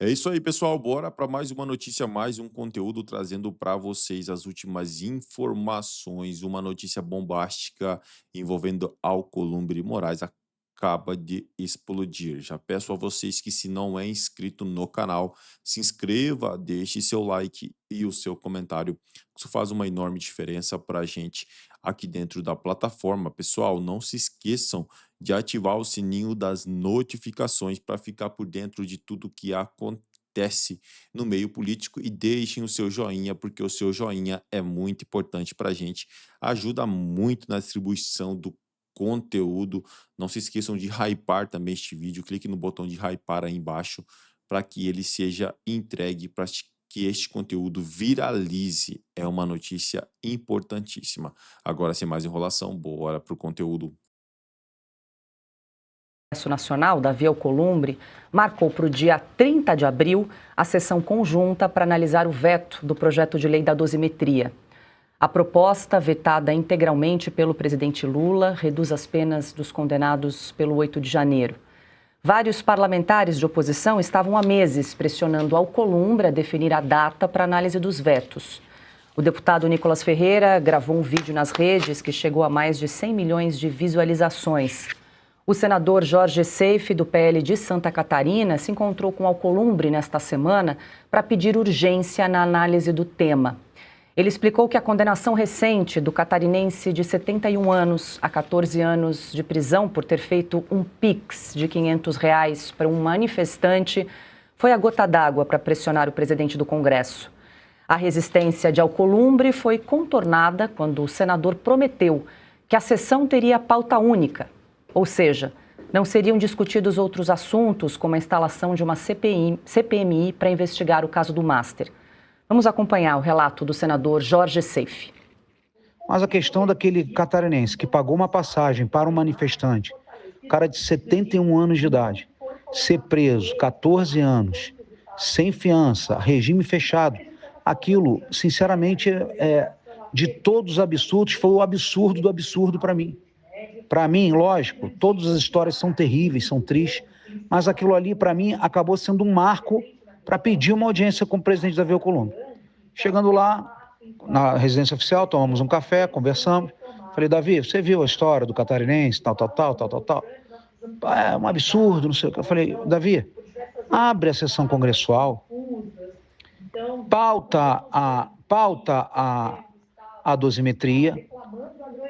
É isso aí, pessoal. Bora para mais uma notícia, mais um conteúdo trazendo para vocês as últimas informações. Uma notícia bombástica envolvendo Alcolumbre Moraes acaba de explodir. Já peço a vocês que, se não é inscrito no canal, se inscreva, deixe seu like e o seu comentário. Isso faz uma enorme diferença para a gente aqui dentro da plataforma. Pessoal, não se esqueçam de ativar o sininho das notificações para ficar por dentro de tudo que acontece no meio político e deixem o seu joinha, porque o seu joinha é muito importante para a gente, ajuda muito na distribuição do conteúdo. Não se esqueçam de hypar também este vídeo, clique no botão de hypar aí embaixo para que ele seja entregue, para que este conteúdo viralize. É uma notícia importantíssima. Agora, sem mais enrolação, bora para o conteúdo. Congresso Nacional, Davi Alcolumbre, marcou para o dia 30 de abril a sessão conjunta para analisar o veto do projeto de lei da dosimetria. A proposta, vetada integralmente pelo presidente Lula, reduz as penas dos condenados pelo 8 de janeiro. Vários parlamentares de oposição estavam há meses pressionando Alcolumbre a definir a data para análise dos vetos. O deputado Nicolas Ferreira gravou um vídeo nas redes que chegou a mais de 100 milhões de visualizações. O senador Jorge Seife, do PL de Santa Catarina, se encontrou com Alcolumbre nesta semana para pedir urgência na análise do tema. Ele explicou que a condenação recente do catarinense de 71 anos a 14 anos de prisão por ter feito um Pix de R$ 500 para um manifestante foi a gota d'água para pressionar o presidente do Congresso. A resistência de Alcolumbre foi contornada quando o senador prometeu que a sessão teria pauta única. Ou seja, não seriam discutidos outros assuntos, como a instalação de uma CPMI para investigar o caso do Master. Vamos acompanhar o relato do senador Jorge Seife. Mas a questão daquele catarinense que pagou uma passagem para um manifestante, cara de 71 anos de idade, ser preso 14 anos, sem fiança, regime fechado, aquilo, sinceramente, de todos os absurdos, foi o absurdo do absurdo para mim. Para mim, lógico, todas as histórias são terríveis, são tristes, mas aquilo ali, para mim, acabou sendo um marco para pedir uma audiência com o presidente Davi Alcolumbre. Chegando lá, na residência oficial, tomamos um café, conversamos. Falei, Davi, você viu a história do catarinense, tal. É um absurdo, não sei o que. Eu falei, Davi, abre a sessão congressual, pauta a dosimetria,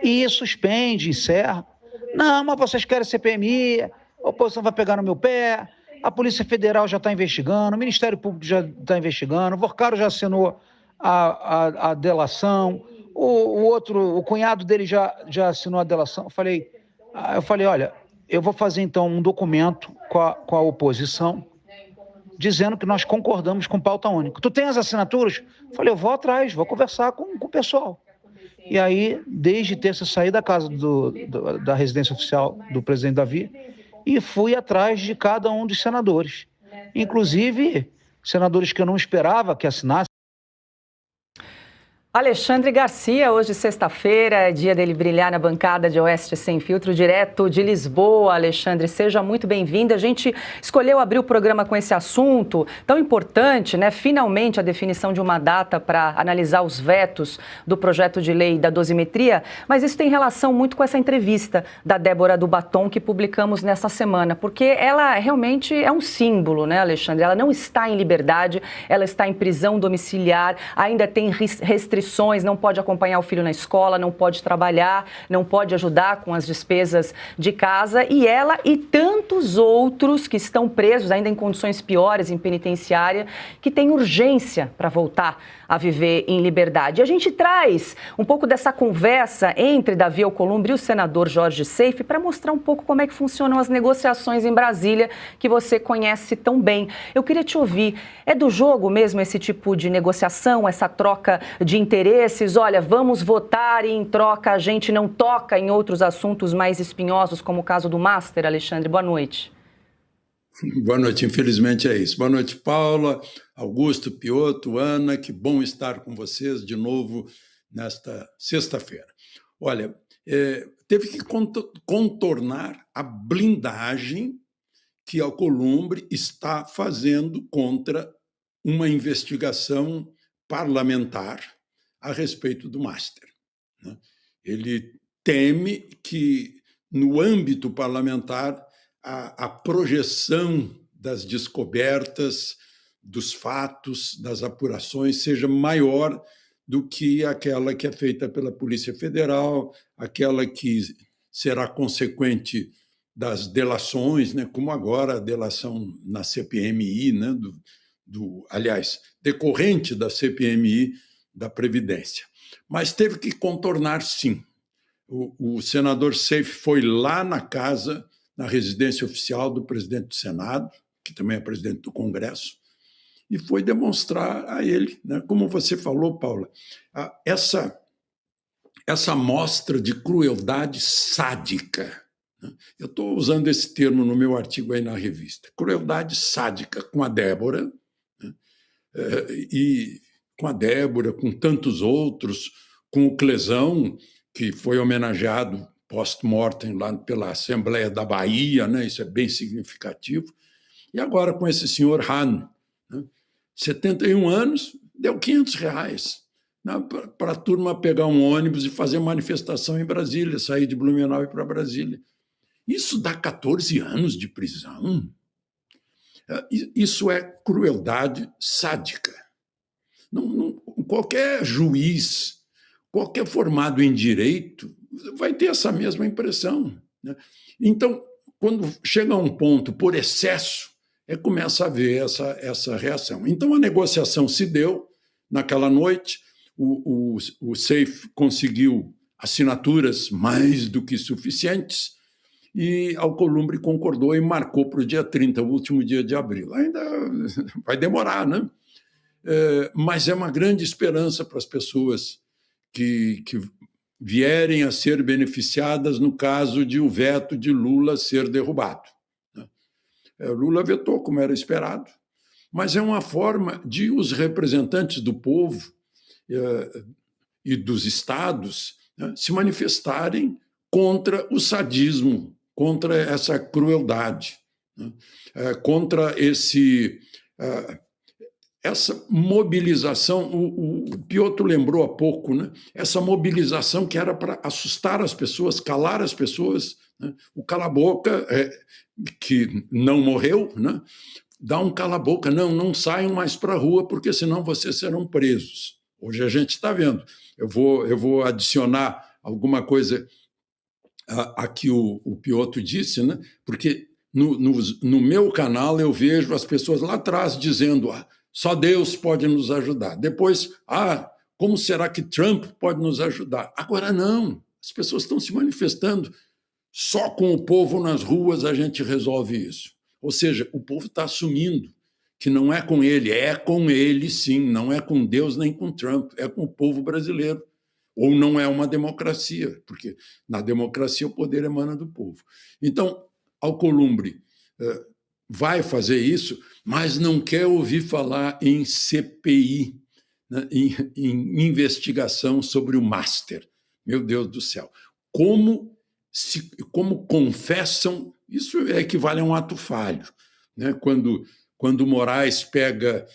e suspende, encerra. Não, mas vocês querem CPMI, a oposição vai pegar no meu pé, a Polícia Federal já está investigando, o Ministério Público já está investigando, o Vorcaro já assinou a delação, o cunhado dele já assinou a delação. Eu falei, olha, eu vou fazer então um documento com a oposição, dizendo que nós concordamos com pauta única. Tu tem as assinaturas? Eu falei, eu vou atrás, vou conversar com o pessoal. E aí, desde terça, saí da casa da residência oficial do presidente Davi e fui atrás de cada um dos senadores. Inclusive, senadores que eu não esperava que assinassem. Alexandre Garcia, hoje sexta-feira, é dia dele brilhar na bancada de Oeste Sem Filtro, direto de Lisboa. Alexandre, seja muito bem-vindo. A gente escolheu abrir o programa com esse assunto tão importante, né? Finalmente a definição de uma data para analisar os vetos do projeto de lei da dosimetria, mas isso tem relação muito com essa entrevista da Débora do Batom que publicamos nessa semana, porque ela realmente é um símbolo, né, Alexandre? Ela não está em liberdade, ela está em prisão domiciliar, ainda tem restrições, não pode acompanhar o filho na escola, não pode trabalhar, não pode ajudar com as despesas de casa, e ela e tantos outros que estão presos ainda em condições piores em penitenciária, que têm urgência para voltar a viver em liberdade. E a gente traz um pouco dessa conversa entre Davi Alcolumbre e o senador Jorge Seife para mostrar um pouco como é que funcionam as negociações em Brasília, que você conhece tão bem. Eu queria te ouvir, é do jogo mesmo esse tipo de negociação, essa troca de interesses? Olha, vamos votar e em troca a gente não toca em outros assuntos mais espinhosos, como o caso do Master. Alexandre, boa noite. Boa noite, infelizmente é isso. Boa noite, Paula, Augusto, Piotto, Ana, que bom estar com vocês de novo nesta sexta-feira. Olha, teve que contornar a blindagem que Alcolumbre está fazendo contra uma investigação parlamentar a respeito do Master, né? Ele teme que, no âmbito parlamentar, a projeção das descobertas, dos fatos, das apurações, seja maior do que aquela que é feita pela Polícia Federal, aquela que será consequente das delações, né, como agora a delação na CPMI, né, aliás, decorrente da CPMI da Previdência. Mas teve que contornar, sim. O senador Seif foi lá na casa, na residência oficial do presidente do Senado, que também é presidente do Congresso, e foi demonstrar a ele, né, como você falou, Paula, essa mostra de crueldade sádica. Eu estou usando esse termo no meu artigo aí na revista. Crueldade sádica com a Débora, né, e com a Débora, com tantos outros, com o Clesão, que foi homenageado post-mortem lá pela Assembleia da Bahia, né? Isso é bem significativo. E agora com esse senhor Han, né? 71 anos, deu R$ 500, né? Para a turma pegar um ônibus e fazer manifestação em Brasília, sair de Blumenau e ir para Brasília. Isso dá 14 anos de prisão. Isso é crueldade sádica. Qualquer juiz, qualquer formado em direito, vai ter essa mesma impressão, né? Então, quando chega a um ponto por excesso, começa a haver essa reação. Então, a negociação se deu naquela noite, o Seif conseguiu assinaturas mais do que suficientes e Alcolumbre concordou e marcou para o dia 30, o último dia de abril. Ainda vai demorar, né? Mas é uma grande esperança para as pessoas que vierem a ser beneficiadas no caso de o veto de Lula ser derrubado. Lula vetou, como era esperado, mas é uma forma de os representantes do povo e dos estados, né, se manifestarem contra o sadismo, contra essa crueldade, né, contra essa mobilização. O Piotr lembrou há pouco, né? Essa mobilização que era para assustar as pessoas, calar as pessoas, né? O cala-boca, que não morreu, né? Dá um cala-boca, não saiam mais para a rua, porque senão vocês serão presos. Hoje a gente está vendo. Eu vou adicionar alguma coisa a que o Piotr disse, né? Porque no meu canal eu vejo as pessoas lá atrás dizendo: só Deus pode nos ajudar. Depois, como será que Trump pode nos ajudar? Agora não, as pessoas estão se manifestando. Só com o povo nas ruas a gente resolve isso. Ou seja, o povo está assumindo que não é com ele, é com ele sim, não é com Deus nem com Trump, é com o povo brasileiro. Ou não é uma democracia, porque na democracia o poder emana do povo. Então, Alcolumbre vai fazer isso, mas não quer ouvir falar em CPI, né, em investigação sobre o Master. Meu Deus do céu. Como confessam, isso equivale a um ato falho, né? Quando Moraes pega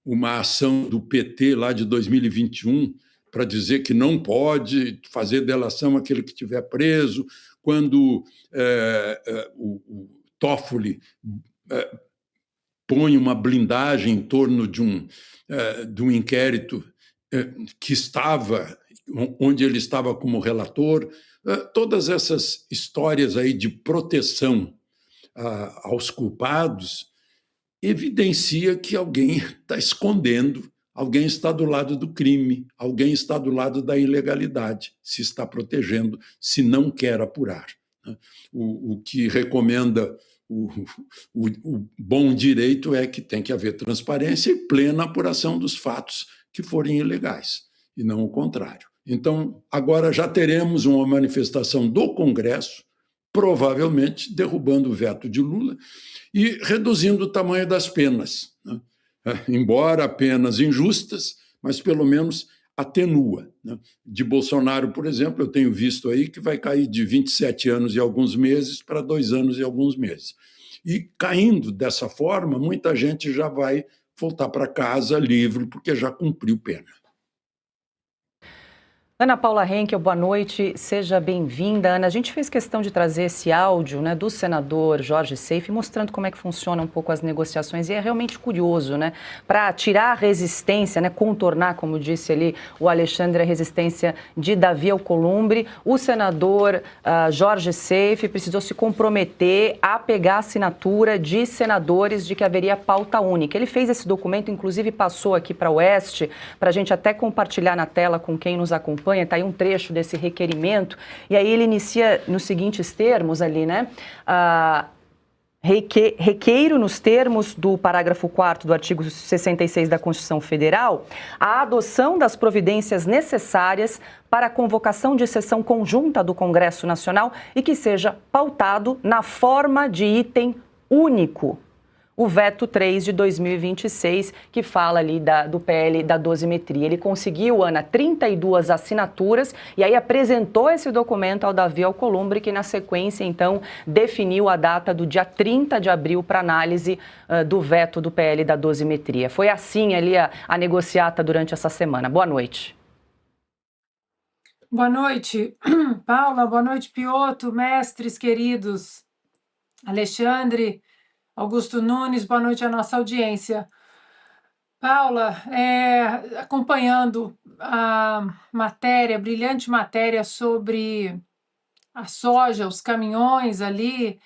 uma ação do PT lá de 2021 para dizer que não pode fazer delação àquele que estiver preso, quando o Toffoli põe uma blindagem em torno de um inquérito onde ele estava como relator, todas essas histórias aí de proteção aos culpados evidencia que alguém está escondendo, alguém está do lado do crime, alguém está do lado da ilegalidade, se está protegendo, se não quer apurar. O que recomenda o bom direito é que tem que haver transparência e plena apuração dos fatos que forem ilegais, e não o contrário. Então, agora já teremos uma manifestação do Congresso, provavelmente derrubando o veto de Lula e reduzindo o tamanho das penas, né? Embora penas injustas, mas pelo menos atenua, né? De Bolsonaro, por exemplo, eu tenho visto aí que vai cair de 27 anos e alguns meses para 2 anos e alguns meses. E caindo dessa forma, muita gente já vai voltar para casa livre, porque já cumpriu pena. Ana Paula Henkel, boa noite, seja bem-vinda. Ana, a gente fez questão de trazer esse áudio, né, do senador Jorge Seife, mostrando como é que funciona um pouco as negociações, e é realmente curioso, né, para tirar a resistência, né, contornar, como disse ali o Alexandre, a resistência de Davi Alcolumbre, o senador Jorge Seife precisou se comprometer a pegar a assinatura de senadores de que haveria pauta única. Ele fez esse documento, inclusive passou aqui para o Oeste, para a gente até compartilhar na tela com quem nos acompanha. Está aí um trecho desse requerimento, e aí ele inicia nos seguintes termos ali, né? Requeiro, nos termos do parágrafo 4º do artigo 66 da Constituição Federal, a adoção das providências necessárias para a convocação de sessão conjunta do Congresso Nacional e que seja pautado na forma de item único. O veto 3 de 2026, que fala ali do PL da dosimetria. Ele conseguiu, Ana, 32 assinaturas e aí apresentou esse documento ao Davi Alcolumbre, que na sequência, então, definiu a data do dia 30 de abril para análise do veto do PL da dosimetria. Foi assim ali a negociata durante essa semana. Boa noite. Boa noite, Paula. Boa noite, Piotr, mestres queridos. Alexandre, Augusto Nunes, boa noite à nossa audiência. Paula, acompanhando a matéria, brilhante matéria sobre a soja, os caminhões ali,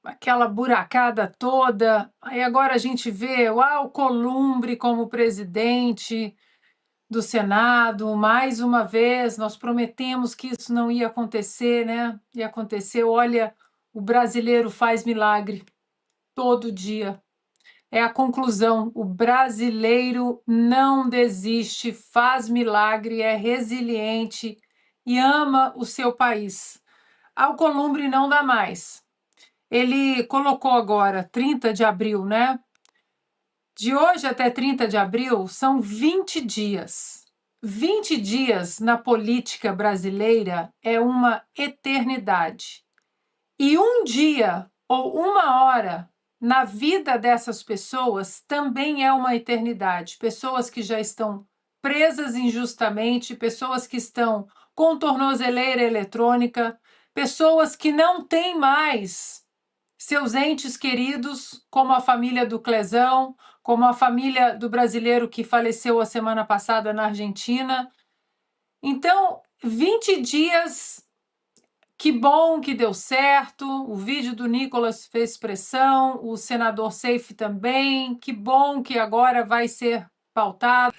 aquela buracada toda. Aí agora a gente vê o Alcolumbre como presidente do Senado, mais uma vez, nós prometemos que isso não ia acontecer, né? E aconteceu. Olha, o brasileiro faz milagre todo dia. É a conclusão. O brasileiro não desiste, faz milagre, é resiliente e ama o seu país. Alcolumbre não dá mais. Ele colocou agora 30 de abril, né? De hoje até 30 de abril são 20 dias. 20 dias na política brasileira é uma eternidade. E um dia ou uma hora na vida dessas pessoas também é uma eternidade. Pessoas que já estão presas injustamente, pessoas que estão com tornozeleira eletrônica, pessoas que não têm mais seus entes queridos, como a família do Clesão, como a família do brasileiro que faleceu a semana passada na Argentina. Então, 20 dias. Que bom que deu certo, o vídeo do Nicolas fez pressão, o senador Seife também, que bom que agora vai ser pautado.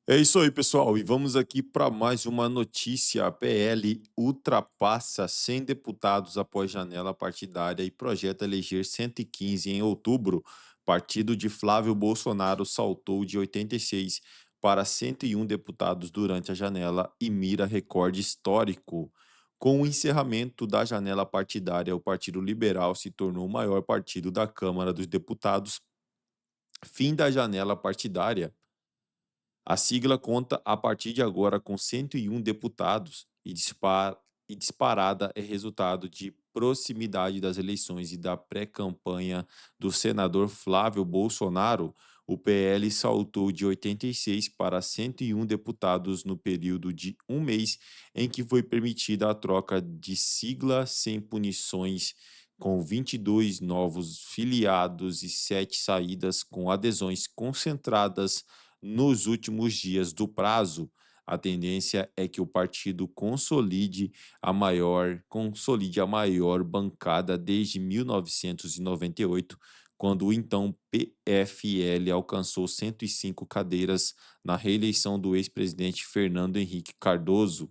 É isso aí, pessoal. E vamos aqui para mais uma notícia. A PL ultrapassa 100 deputados após janela partidária e projeta eleger 115 em outubro. Partido de Flávio Bolsonaro saltou de 86 para 101 deputados durante a janela e mira recorde histórico. Com o encerramento da janela partidária, o Partido Liberal se tornou o maior partido da Câmara dos Deputados. Fim da janela partidária. A sigla conta a partir de agora com 101 deputados e disparada é resultado de proximidade das eleições e da pré-campanha do senador Flávio Bolsonaro. O PL saltou de 86 para 101 deputados no período de um mês em que foi permitida a troca de sigla sem punições, com 22 novos filiados e 7 saídas com adesões concentradas nos últimos dias do prazo. A tendência é que o partido consolide a maior bancada desde 1998, quando o então PFL alcançou 105 cadeiras na reeleição do ex-presidente Fernando Henrique Cardoso.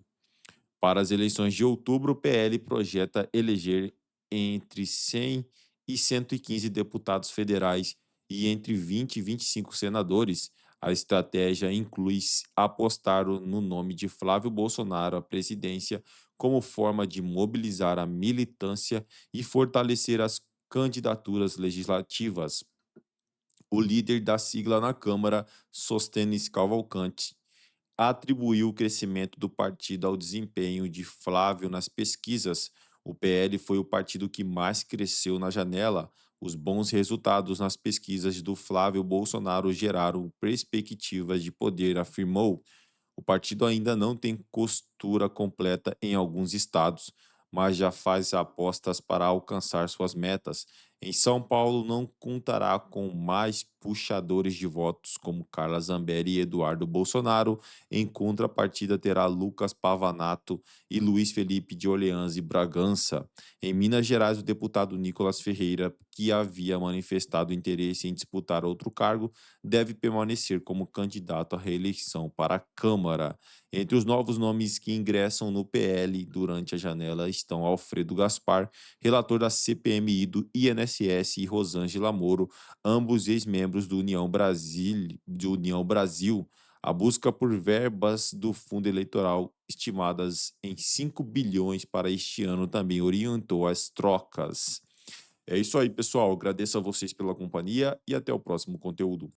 Para as eleições de outubro, o PL projeta eleger entre 100 e 115 deputados federais e entre 20 e 25 senadores. A estratégia inclui apostar no nome de Flávio Bolsonaro à presidência como forma de mobilizar a militância e fortalecer as candidaturas legislativas. O líder da sigla na Câmara, Sostênis Cavalcante, atribuiu o crescimento do partido ao desempenho de Flávio nas pesquisas. O PL foi o partido que mais cresceu na janela, Os bons resultados nas pesquisas do Flávio Bolsonaro geraram perspectivas de poder, afirmou. O partido ainda não tem costura completa em alguns estados, mas já faz apostas para alcançar suas metas. Em São Paulo, não contará com mais puxadores de votos como Carla Zambelli e Eduardo Bolsonaro. Em contrapartida, terá Lucas Pavanato e Luiz Felipe de Orleans e Bragança. Em Minas Gerais, o deputado Nicolas Ferreira, que havia manifestado interesse em disputar outro cargo, deve permanecer como candidato à reeleição para a Câmara. Entre os novos nomes que ingressam no PL durante a janela estão Alfredo Gaspar, relator da CPMI do INSS, e Rosângela Moro, ambos ex-membros do União Brasil. A busca por verbas do fundo eleitoral, estimadas em 5 bilhões para este ano, também orientou as trocas. É isso aí, pessoal. Agradeço a vocês pela companhia e até o próximo conteúdo.